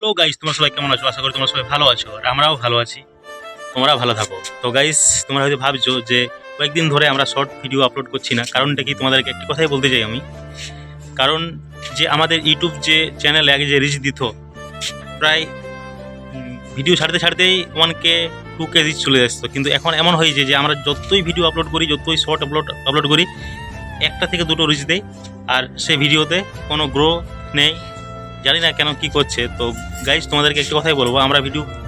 তো গাইস, তোমরা সবাই কেমন আছো? আশা করি তোমরা সবাই ভালো আছো, আর আমরাও ভালো আছি। তোমরা ভালো থাকো। তো গাইস, তোমরা হয়তো ভাবছো যে কয়েকদিন ধরে আমরা শর্ট ভিডিও আপলোড করছি না, কারণটা কি? তোমাদেরকে একটি কথাই বলতে চাই আমি। কারণ যে আমাদের ইউটিউব যে চ্যানেল আগে যে রিচ দিত, প্রায় ভিডিও ছাড়তে ছাড়তেই 1K 2K রিচ চলে আসতো, কিন্তু এখন এমন হয়েছে যে আমরা যতই ভিডিও আপলোড করি, যতই শর্ট আপলোড করি, একটা থেকে দুটো রিচ দেয়, আর সেই ভিডিওতে কোনো গ্রো নেই। জানি না কেন কি করছে। তো গাইস, তোমাদেরকে একটু কথাই বলবো, আমরা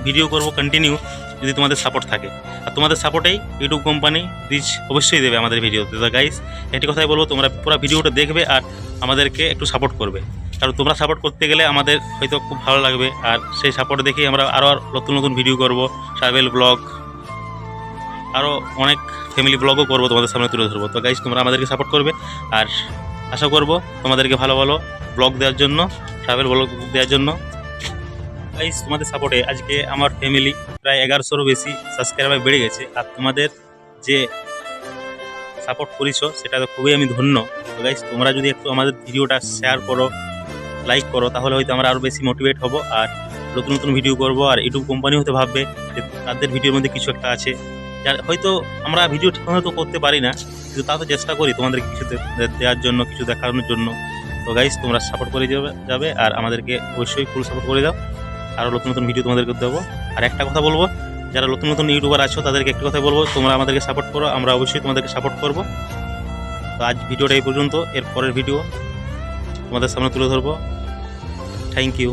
ভিডিও করব কন্টিনিউ যদি তোমাদের সাপোর্ট থাকে, আর তোমাদের সাপোর্টেই ইউটিউব কোম্পানি রিচ অবশ্যই দেবে আমাদের ভিডিওতে। তো গাইস, একটি কথাই বলবো, তোমরা পুরো ভিডিওটা দেখবে আর আমাদেরকে একটু সাপোর্ট করবে, কারণ তোমরা সাপোর্ট করতে গেলে আমাদের হয়তো খুব ভালো লাগবে, আর সেই সাপোর্ট দেখেই আমরা আরও নতুন নতুন ভিডিও করব, ট্রাভেল ব্লগ, আরও অনেক ফ্যামিলি ব্লগও করবো, তোমাদের সামনে তুলে ধরবো। তো গাইস, তোমরা আমাদেরকে সাপোর্ট করবে, আর আশা করব তোমাদেরকে ভালো ভালো ব্লগ দেওয়ার জন্য, ট্রাভেল ব্লগ দেওয়ার জন্য। গাইস, তোমাদের সাপোর্টে আজকে আমার ফ্যামিলি প্রায় 1100-রও বেশি সাবস্ক্রাইবার বেড়ে গেছে, আর তোমাদের যে সাপোর্ট করেছো সেটা খুবই আমি ধন্য। তো গাইস, তোমরা যদি একটু আমাদের ভিডিওটা শেয়ার করো, লাইক করো, তাহলে হয়তো আমরা আরও বেশি মোটিভেট হব, আর নতুন নতুন ভিডিও করব, আর ইউটিউব কোম্পানি হতে ভাববে যে তাদের ভিডিওর মধ্যে কিছু একটা আছে। যার হয়তো আমরা ভিডিও ঠিকমতো তো করতে পারি না, কিন্তু তা তো চেষ্টা করি তোমাদেরকে কিছু দেওয়ার জন্য, কিছু দেখানোর জন্য। তো গাইস, তোমরা সাপোর্ট করে যাবে আর আমাদেরকে অবশ্যই ফুল সাপোর্ট করে দাও, আরও নতুন নতুন ভিডিও তোমাদেরকে দেবো। আর একটা কথা বলবো, যারা নতুন নতুন ইউটিউবার আছো তাদেরকে একটা কথা বলবো, তোমরা আমাদেরকে সাপোর্ট করো, আমরা অবশ্যই তোমাদেরকে সাপোর্ট করব। তো আজ ভিডিওটা এই পর্যন্ত, এর পরের ভিডিও তোমাদের সামনে তুলে ধরবো। Thank you.